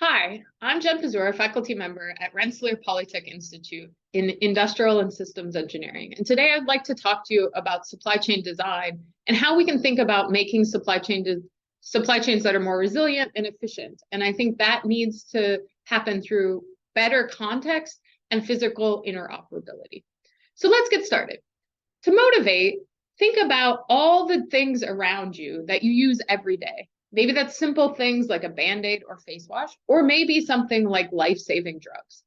Hi, I'm Jen Pazura, faculty member at Rensselaer Polytech Institute in Industrial and Systems Engineering. And today I'd like to talk to you about supply chain design and how we can think about making supply chains that are more resilient and efficient. And I think that needs to happen through better context and physical interoperability. So let's get started. To motivate, think about all the things around you that you use every day. Maybe that's simple things like a Band-Aid or face wash, or maybe something like life-saving drugs.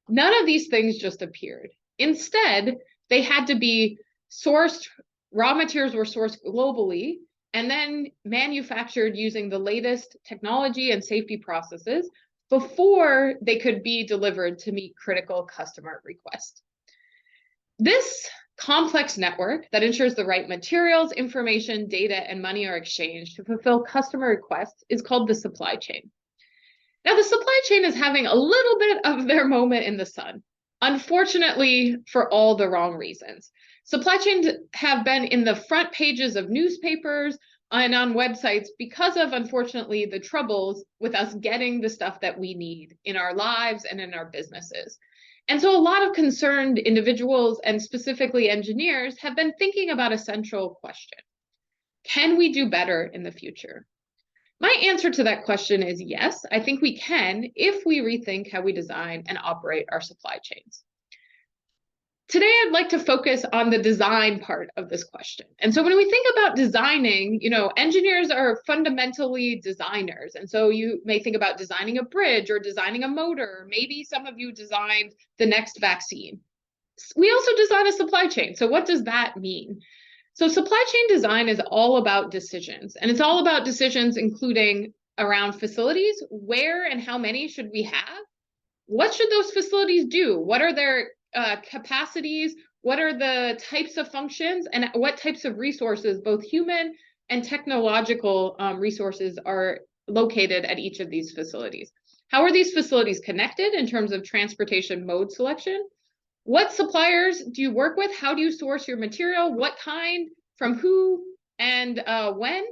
None of these things just appeared. Instead, they had to be sourced, raw materials were sourced globally, and then manufactured using the latest technology and safety processes before they could be delivered to meet critical customer requests. This complex network that ensures the right materials, information, data, and money are exchanged to fulfill customer requests is called the supply chain. Now, the supply chain is having a little bit of their moment in the sun, unfortunately, for all the wrong reasons. Supply chains have been in the front pages of newspapers and on websites because of, unfortunately, the troubles with us getting the stuff that we need in our lives and in our businesses. And so a lot of concerned individuals and specifically engineers have been thinking about a central question. Can we do better in the future? My answer to that question is yes, I think we can if we rethink how we design and operate our supply chains. Today, I'd like to focus on the design part of this question. And so when we think about designing, engineers are fundamentally designers. And so you may think about designing a bridge or designing a motor. Maybe some of you designed the next vaccine. We also design a supply chain. So what does that mean? So supply chain design is all about decisions. And it's all about decisions including around facilities. Where and how many should we have? What should those facilities do? What are their capacities, what are the types of functions, and what types of resources, both human and technological resources, are located at each of these facilities. How are these facilities connected in terms of transportation mode selection? What suppliers do you work with? How do you source your material? What kind, from who, and when?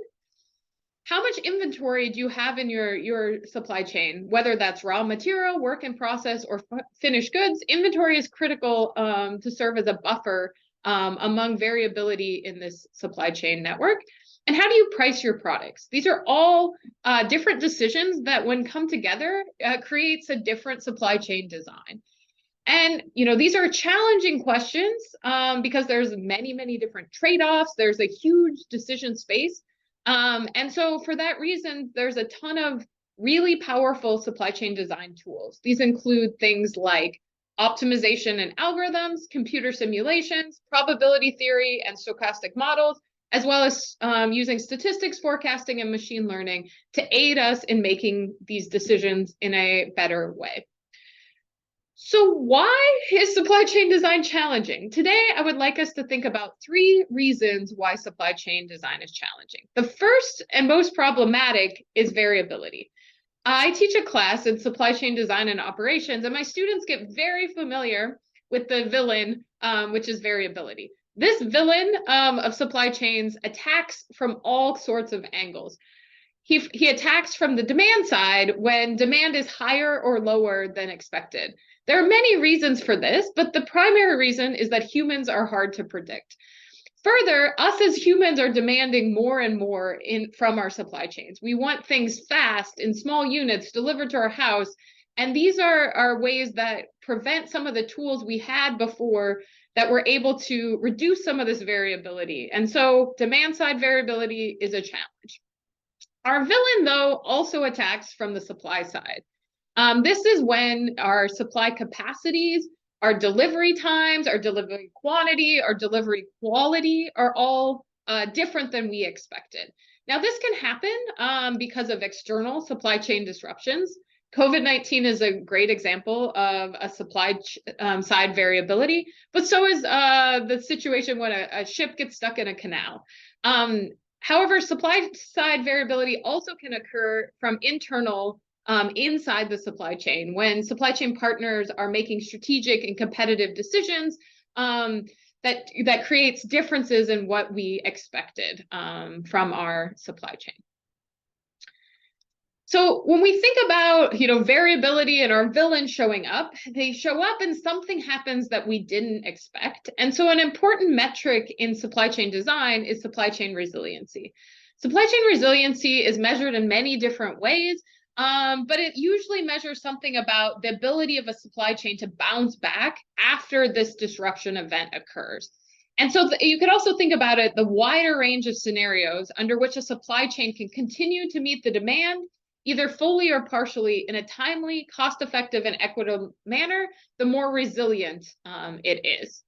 How much inventory do you have in your supply chain, whether that's raw material, work in process, or finished goods? Inventory is critical to serve as a buffer among variability in this supply chain network. And how do you price your products? These are all different decisions that, when come together, creates a different supply chain design. And these are challenging questions because there's many different trade-offs. There's a huge decision space. And so for that reason, there's a ton of really powerful supply chain design tools. These include things like optimization and algorithms, computer simulations, probability theory, and stochastic models, as well as using statistics, forecasting, and machine learning to aid us in making these decisions in a better way. So why is supply chain design challenging? Today, I would like us to think about 3 reasons why supply chain design is challenging. The first and most problematic is variability. I teach a class in supply chain design and operations, and my students get very familiar with the villain, which is variability. This villain of supply chains attacks from all sorts of angles. He attacks from the demand side when demand is higher or lower than expected. There are many reasons for this, but the primary reason is that humans are hard to predict. Further, us as humans are demanding more and more from our supply chains. We want things fast, in small units, delivered to our house. And these are ways that prevent some of the tools we had before that were able to reduce some of this variability. And so demand side variability is a challenge. Our villain, though, also attacks from the supply side. This is when our supply capacities, our delivery times, our delivery quantity, our delivery quality are all different than we expected. Now, this can happen because of external supply chain disruptions. COVID-19 is a great example of a supply side variability, but so is the situation when a ship gets stuck in a canal. However, supply side variability also can occur from internal inside the supply chain when supply chain partners are making strategic and competitive decisions that creates differences in what we expected from our supply chain. So when we think about, variability and our villains showing up, they show up and something happens that we didn't expect. And so an important metric in supply chain design is supply chain resiliency. Supply chain resiliency is measured in many different ways, but it usually measures something about the ability of a supply chain to bounce back after this disruption event occurs. And so you could also think about it, the wider range of scenarios under which a supply chain can continue to meet the demand either fully or partially in a timely, cost-effective, and equitable manner, the more resilient it is.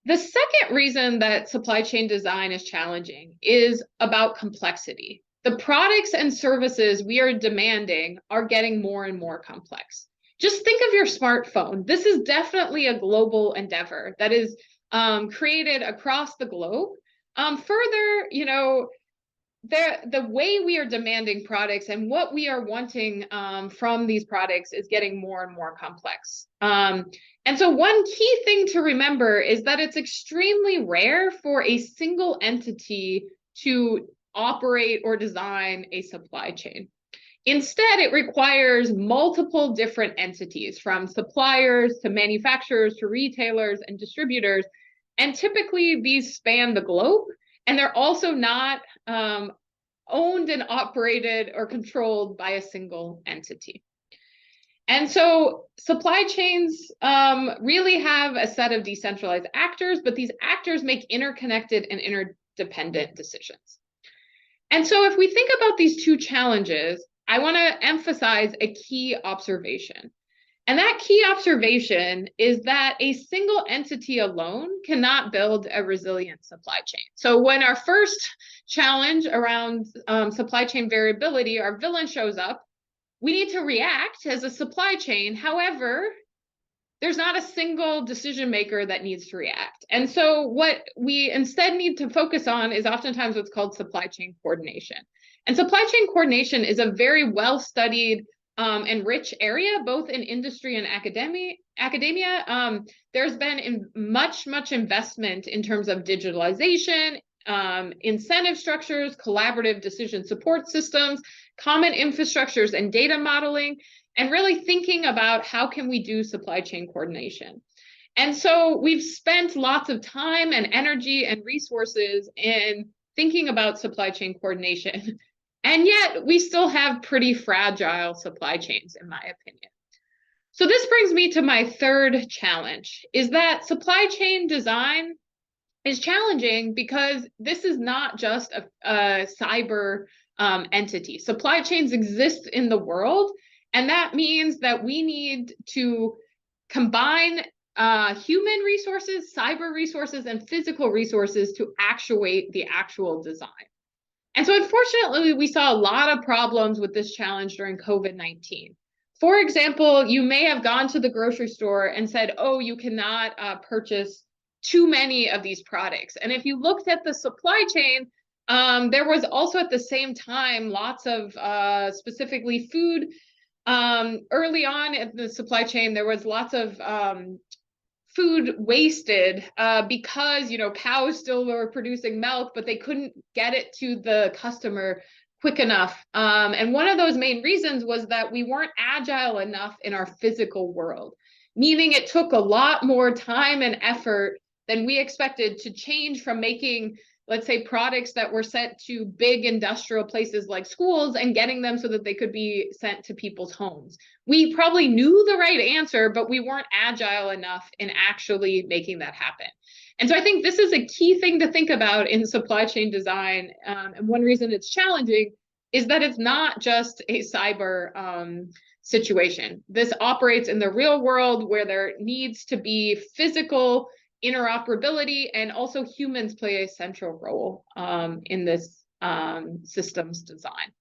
The second reason that supply chain design is challenging is about complexity. The products and services we are demanding are getting more and more complex. Just think of your smartphone. This is definitely a global endeavor that is created across the globe. Further, the way we are demanding products and what we are wanting from these products is getting more and more complex. And so one key thing to remember is that it's extremely rare for a single entity to operate or design a supply chain. Instead, it requires multiple different entities, from suppliers to manufacturers to retailers and distributors. And typically these span the globe, and they're also not owned and operated or controlled by a single entity. And so supply chains really have a set of decentralized actors, but these actors make interconnected and interdependent decisions. And so if we think about these two challenges, I want to emphasize a key observation. And that key observation is that a single entity alone cannot build a resilient supply chain. So when our first challenge around supply chain variability, our villain shows up, we need to react as a supply chain. However, there's not a single decision maker that needs to react. And so what we instead need to focus on is oftentimes what's called supply chain coordination. And supply chain coordination is a very well-studied and rich area, both in industry and academia. There's been much investment in terms of digitalization, incentive structures, collaborative decision support systems, common infrastructures and data modeling, and really thinking about how can we do supply chain coordination. And so we've spent lots of time and energy and resources in thinking about supply chain coordination. And yet we still have pretty fragile supply chains, in my opinion. So this brings me to my third challenge, is that supply chain design is challenging because this is not just a cyber entity. Supply chains exist in the world, and that means that we need to combine human resources, cyber resources, and physical resources to actuate the actual design. And so unfortunately, we saw a lot of problems with this challenge during COVID-19. For example, you may have gone to the grocery store and said, oh, you cannot purchase too many of these products. And if you looked at the supply chain, there was also at the same time lots of specifically food. Early on in the supply chain, there was lots of food wasted because cows still were producing milk, but they couldn't get it to the customer quick enough. And one of those main reasons was that we weren't agile enough in our physical world, meaning it took a lot more time and effort than we expected to change from making, let's say, products that were sent to big industrial places like schools and getting them so that they could be sent to people's homes. We probably knew the right answer, but we weren't agile enough in actually making that happen. And so I think this is a key thing to think about in supply chain design. And one reason it's challenging is that it's not just a cyber situation. This operates in the real world where there needs to be physical interoperability, and also humans play a central role in this systems design.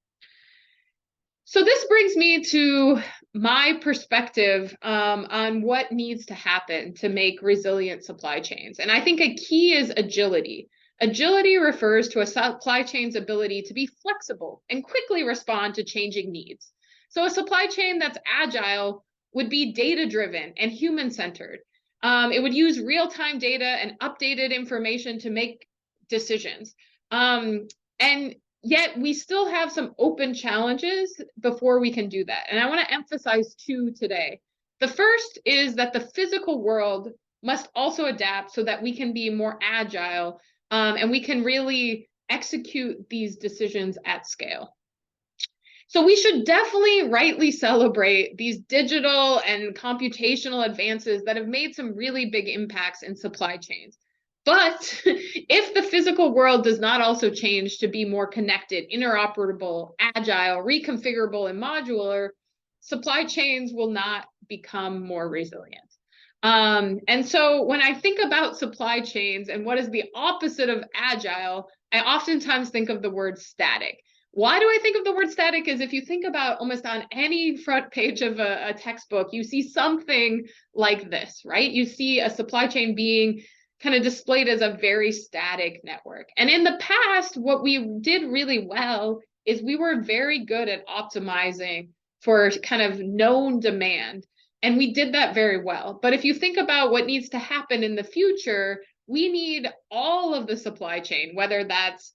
So this brings me to my perspective on what needs to happen to make resilient supply chains. And I think a key is agility. Agility refers to a supply chain's ability to be flexible and quickly respond to changing needs. So a supply chain that's agile would be data-driven and human-centered. It would use real-time data and updated information to make decisions. And Yet we still have some open challenges before we can do that. And I want to emphasize two today. The first is that the physical world must also adapt so that we can be more agile, and we can really execute these decisions at scale. So we should definitely rightly celebrate these digital and computational advances that have made some really big impacts in supply chains. But if the physical world does not also change to be more connected, interoperable, agile, reconfigurable, and modular, supply chains will not become more resilient. And so when I think about supply chains and what is the opposite of agile, I oftentimes think of the word static. Why do I think of the word static? Is if you think about almost on any front page of a textbook, you see something like this, right? You see a supply chain being kind of displayed as a very static network. And in the past, what we did really well is we were very good at optimizing for kind of known demand. And we did that very well. But if you think about what needs to happen in the future, we need all of the supply chain, whether that's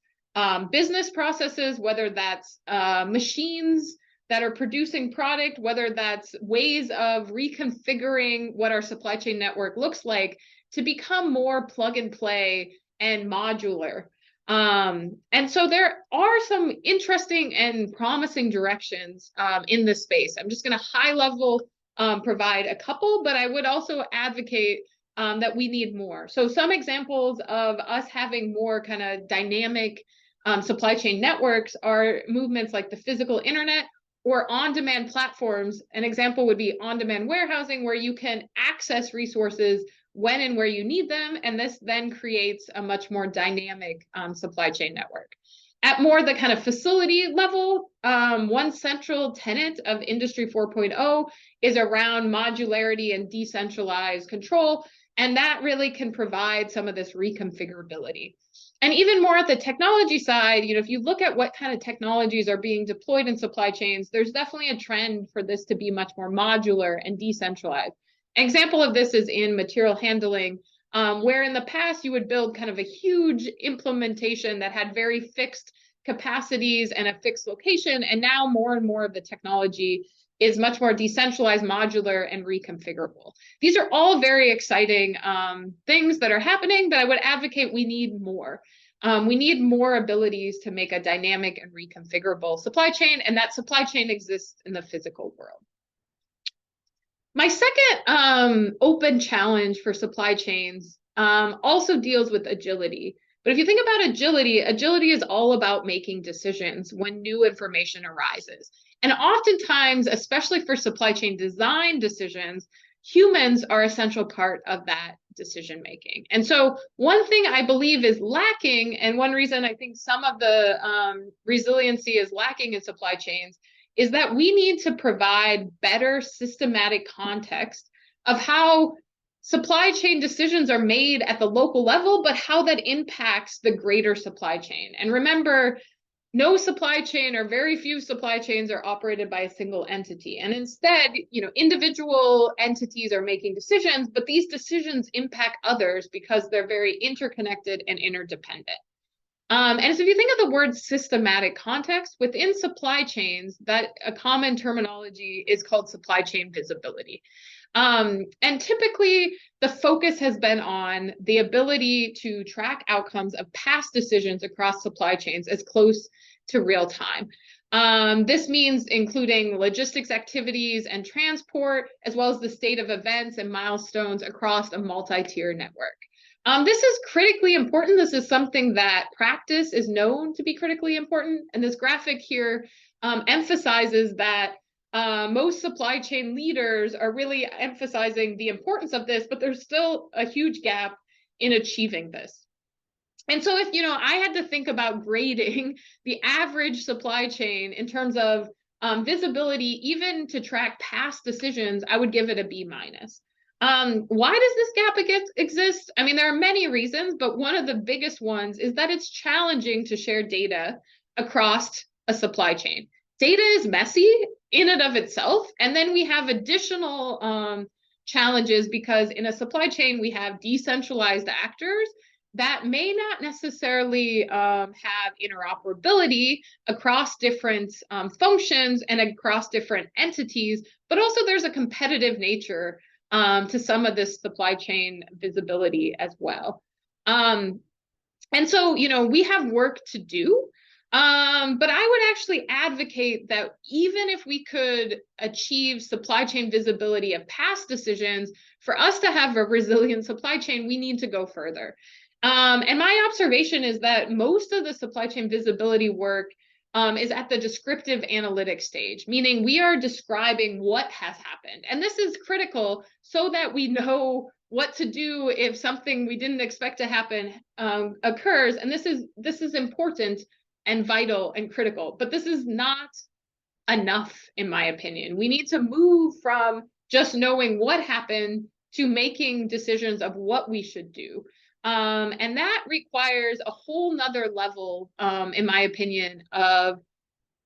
business processes, whether that's machines that are producing product, whether that's ways of reconfiguring what our supply chain network looks like to become more plug and play and modular. And so there are some interesting and promising directions in this space. I'm just going to high level provide a couple, but I would also advocate that we need more. So some examples of us having more kind of dynamic supply chain networks are movements like the physical internet or on-demand platforms. An example would be on-demand warehousing, where you can access resources when and where you need them, and this then creates a much more dynamic supply chain network. At more the kind of facility level, one central tenet of Industry 4.0 is around modularity and decentralized control, and that really can provide some of this reconfigurability. And even more at the technology side, if you look at what kind of technologies are being deployed in supply chains, there's definitely a trend for this to be much more modular and decentralized. An example of this is in material handling, where in the past you would build kind of a huge implementation that had very fixed capacities and a fixed location, and now more and more of the technology is much more decentralized, modular, and reconfigurable. These are all very exciting things that are happening, but I would advocate we need more. We need more abilities to make a dynamic and reconfigurable supply chain, and that supply chain exists in the physical world. My second open challenge for supply chains also deals with agility. But if you think about agility, agility is all about making decisions when new information arises. And oftentimes, especially for supply chain design decisions, humans are an essential part of that decision making. And so one thing I believe is lacking, and one reason I think some of the resiliency is lacking in supply chains, is that we need to provide better systematic context of how supply chain decisions are made at the local level, but how that impacts the greater supply chain. And remember, no supply chain or very few supply chains are operated by a single entity. And instead, individual entities are making decisions, but these decisions impact others because they're very interconnected and interdependent. And so if you think of the word systematic context within supply chains, that a common terminology is called supply chain visibility. And typically the focus has been on the ability to track outcomes of past decisions across supply chains as close to real time. This means including logistics activities and transport, as well as the state of events and milestones across a multi-tier network. This is critically important. This is something that practice is known to be critically important. And this graphic here emphasizes that most supply chain leaders are really emphasizing the importance of this, but there's still a huge gap in achieving this. And so if, I had to think about grading the average supply chain in terms of visibility, even to track past decisions, I would give it a B-. Why does this gap exist? I mean, there are many reasons, but one of the biggest ones is that it's challenging to share data across a supply chain. Data is messy in and of itself, and then we have additional challenges because in a supply chain, we have decentralized actors that may not necessarily have interoperability across different functions and across different entities, but also there's a competitive nature to some of this supply chain visibility as well. And so, we have work to do. But I would actually advocate that even if we could achieve supply chain visibility of past decisions, for us to have a resilient supply chain, we need to go further. And my observation is that most of the supply chain visibility work is at the descriptive analytic stage, meaning we are describing what has happened. And this is critical so that we know what to do if something we didn't expect to happen occurs. And this is important and vital and critical, but this is not enough, in my opinion. We need to move from just knowing what happened to making decisions of what we should do. And that requires a whole nother level, in my opinion, of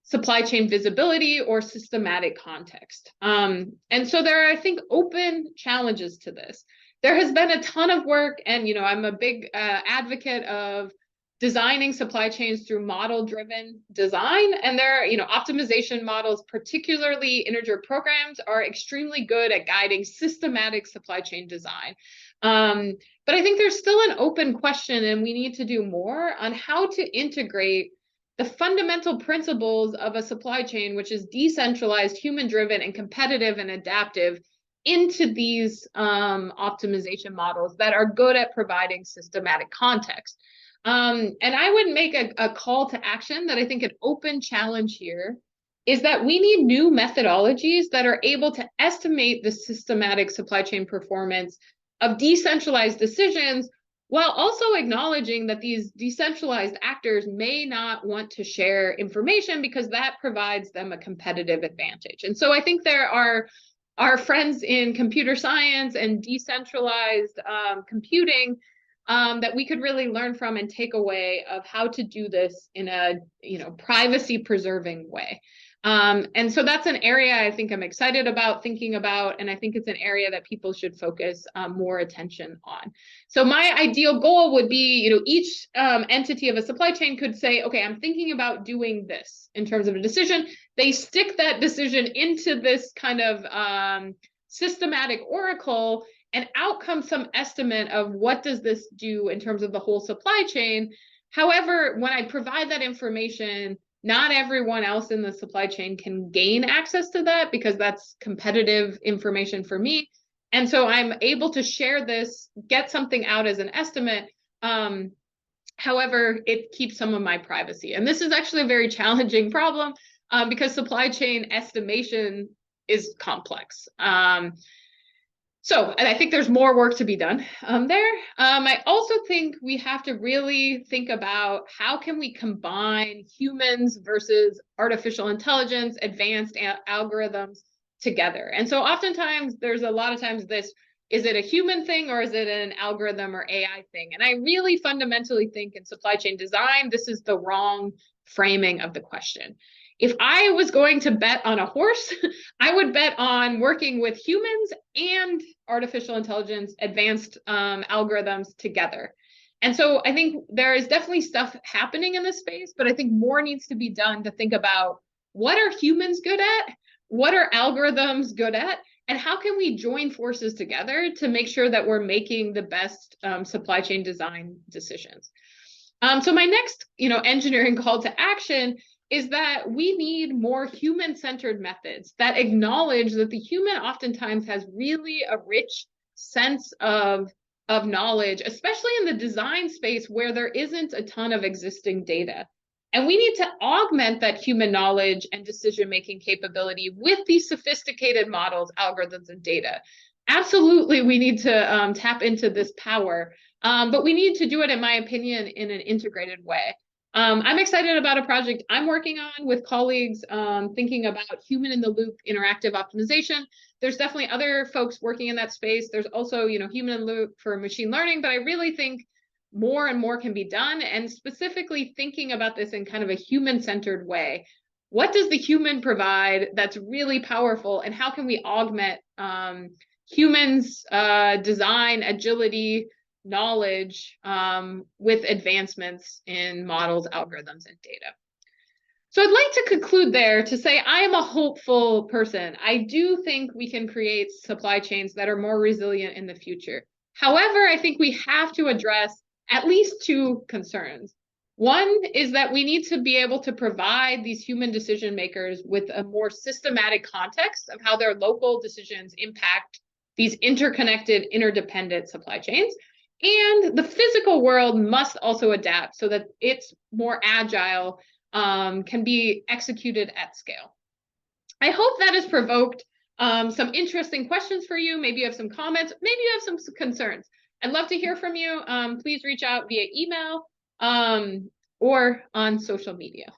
supply chain visibility or systematic context. And so there are, I think, open challenges to this. There has been a ton of work, and I'm a big advocate of designing supply chains through model-driven design. And there, optimization models, particularly integer programs, are extremely good at guiding systematic supply chain design. But I think there's still an open question, and we need to do more on how to integrate the fundamental principles of a supply chain, which is decentralized, human-driven, and competitive and adaptive, into these optimization models that are good at providing systematic context. And I would make a call to action that I think an open challenge here is that we need new methodologies that are able to estimate the systematic supply chain performance of decentralized decisions, while also acknowledging that these decentralized actors may not want to share information because that provides them a competitive advantage. And so I think there are our friends in computer science and decentralized computing that we could really learn from and take away of how to do this in a privacy preserving way. And so that's an area I think I'm excited about thinking about, and I think it's an area that people should focus more attention on. So my ideal goal would be, each entity of a supply chain could say, okay, I'm thinking about doing this in terms of a decision. They stick that decision into this kind of systematic oracle, and out comes some estimate of what does this do in terms of the whole supply chain. However, when I provide that information, not everyone else in the supply chain can gain access to that because that's competitive information for me. And so I'm able to share this, get something out as an estimate. However, it keeps some of my privacy. And this is actually a very challenging problem because supply chain estimation is complex. So, and I think there's more work to be done there. I also think we have to really think about how can we combine humans versus artificial intelligence, advanced algorithms together. And so oftentimes there's a lot of times this, is it a human thing or is it an algorithm or AI thing? And I really fundamentally think in supply chain design, this is the wrong framing of the question. If I was going to bet on a horse, I would bet on working with humans and artificial intelligence, advanced algorithms together. And so I think there is definitely stuff happening in this space, but I think more needs to be done to think about what are humans good at, what are algorithms good at, and how can we join forces together to make sure that we're making the best supply chain design decisions. So my next, engineering call to action is that we need more human-centered methods that acknowledge that the human oftentimes has really a rich sense of knowledge, especially in the design space where there isn't a ton of existing data. And we need to augment that human knowledge and decision-making capability with these sophisticated models, algorithms, and data. Absolutely, we need to tap into this power, but we need to do it, in my opinion, in an integrated way. I'm excited about a project I'm working on with colleagues thinking about human-in-the-loop interactive optimization. There's definitely other folks working in that space. There's also, human-in-the-loop for machine learning, but I really think more and more can be done, and specifically thinking about this in kind of a human-centered way. What does the human provide that's really powerful, and how can we augment humans' design, agility, knowledge with advancements in models, algorithms, and data. So I'd like to conclude there to say I am a hopeful person. I do think we can create supply chains that are more resilient in the future. However, I think we have to address at least two concerns. One is that we need to be able to provide these human decision makers with a more systematic context of how their local decisions impact these interconnected, interdependent supply chains. And the physical world must also adapt so that it's more agile, can be executed at scale. I hope that has provoked some interesting questions for you. Maybe you have some comments, maybe you have some concerns. I'd love to hear from you. Please reach out via email or on social media.